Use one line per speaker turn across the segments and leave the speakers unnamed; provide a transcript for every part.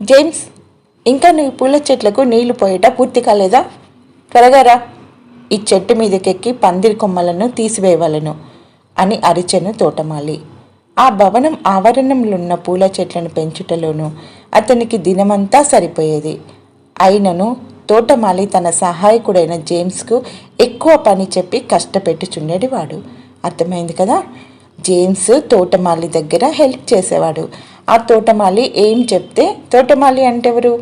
James, ఇంకా నీ పూల చెట్లకు నీళ్లు పోయేట పూర్తి కాలేదా? త్వరగా రా, ఈ చెట్టు మీదకెక్కి పందిరి కొమ్మలను తీసివేయవలను అని అరిచెను తోటమాలి. ఆ భవనం ఆవరణంలోన్న పూల చెట్లను పెంచుటలోనూ అతనికి దినమంతా సరిపోయేది. అయినను తోటమాలి తన సహాయకుడైన జేమ్స్కు ఎక్కువ పని చెప్పి కష్టపెట్టుచుండేవాడు. అర్థమైంది కదా? జేమ్స్ తోటమాలి దగ్గర హెల్ప్ చేసేవాడు. ఆ తోటమాలి ఏం చెప్తే, తోటమాలి అంటే ఎవరు?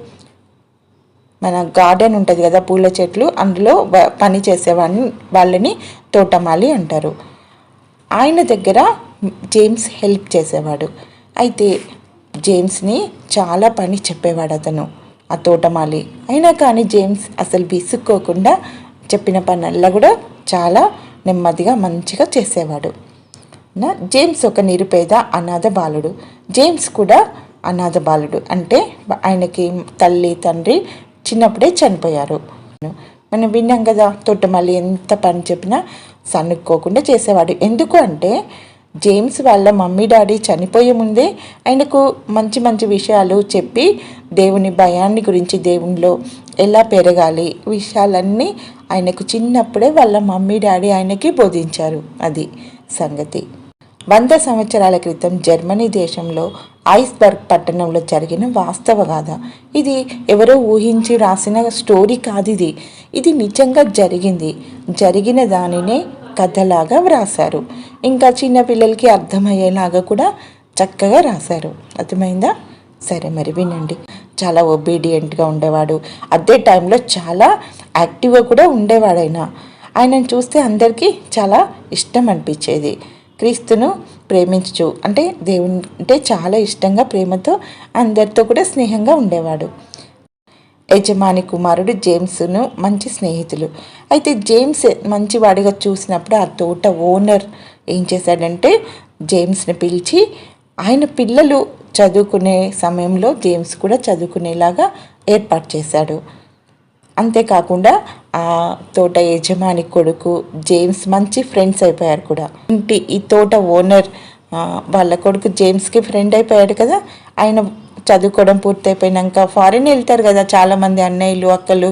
మన గార్డెన్ ఉంటుంది కదా, పూల చెట్లు, అందులో పని చేసేవాడిని వాళ్ళని తోటమాలి అంటారు. ఆయన దగ్గర జేమ్స్ హెల్ప్ చేసేవాడు. అయితే జేమ్స్ని చాలా పని చెప్పేవాడు అతను, ఆ తోటమాలి. అయినా కానీ జేమ్స్ అసలు విసుక్కోకుండా చెప్పిన పనల్లా కూడా చాలా నెమ్మదిగా మంచిగా చేసేవాడు. జేమ్స్ ఒక నిరుపేద అనాథ బాలుడు. జేమ్స్ కూడా అనాథ బాలుడు, అంటే ఆయనకి తల్లి తండ్రి చిన్నప్పుడే చనిపోయారు. మనం విన్నాం కదా, తోటమాలి ఎంత పని చెప్పినా సనుక్కోకుండా చేసేవాడు. ఎందుకు అంటే జేమ్స్ వాళ్ళ మమ్మీ డాడీ చనిపోయే ముందే ఆయనకు మంచి మంచి విషయాలు చెప్పి దేవుని భయాన్ని గురించి, దేవునిలో ఎలా పెరగాలి విషయాలన్నీ ఆయనకు చిన్నప్పుడే వాళ్ళ మమ్మీ డాడీ ఆయనకి బోధించారు. అది సంగతి. 100 సంవత్సరాల క్రితం జర్మనీ దేశంలో ఐస్బర్గ్ పట్టణంలో జరిగిన వాస్తవ గాథ. ఇది ఎవరో ఊహించి రాసిన స్టోరీ కాదు. ఇది నిజంగా జరిగిన దానినే కథలాగా వ్రాసారు. ఇంకా చిన్నపిల్లలకి అర్థమయ్యేలాగా కూడా చక్కగా రాశారు. అర్థమైందా? సరే, మరి వినండి. చాలా ఒబీడియంట్గా ఉండేవాడు. అదే టైంలో చాలా యాక్టివ్గా కూడా ఉండేవాడు. ఆయనను చూస్తే అందరికీ చాలా ఇష్టం అనిపించేది. క్రీస్తును ప్రేమించు అంటే దేవుని అంటే చాలా ఇష్టంగా, ప్రేమతో అందరితో కూడా స్నేహంగా ఉండేవాడు. యజమాని కుమారుడు జేమ్స్ను మంచి స్నేహితులు. అయితే జేమ్స్ మంచివాడిగా చూసినప్పుడు ఆ తోట ఓనర్ ఏం చేశాడంటే జేమ్స్ని పిలిచి ఆయన పిల్లలు చదువుకునే సమయంలో జేమ్స్ కూడా చదువుకునేలాగా ఏర్పాటు చేశాడు. అంతేకాకుండా ఆ తోట యజమాని కొడుకు జేమ్స్ మంచి ఫ్రెండ్స్ అయిపోయారు కూడా. ఈ తోట ఓనర్ వాళ్ళ కొడుకు జేమ్స్కి ఫ్రెండ్ అయిపోయాడు కదా. ఆయన చదువుకోవడం పూర్తయిపోయినాక ఫారిన్ వెళ్తారు కదా చాలామంది అన్నయ్యలు అక్కలు,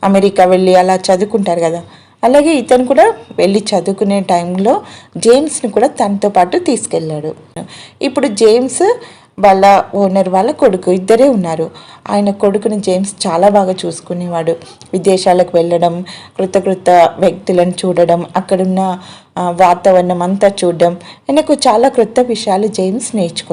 అమెరికా వెళ్ళి అలా చదువుకుంటారు కదా. అలాగే ఇతను కూడా వెళ్ళి చదువుకునే టైంలో జేమ్స్ని కూడా తనతో పాటు తీసుకెళ్ళాడు. ఇప్పుడు జేమ్స్ వాళ్ళ ఓనర్ వాళ్ళ కొడుకు ఇద్దరే ఉన్నారు. ఆయన కొడుకుని జేమ్స్ చాలా బాగా చూసుకునేవాడు. విదేశాలకు వెళ్ళడం, కృత వ్యక్తులను చూడడం, అక్కడున్న వాతావరణం అంతా చూడడం, ఆయనకు చాలా క్రొత్త విషయాలు జేమ్స్ నేర్చుకున్నాడు.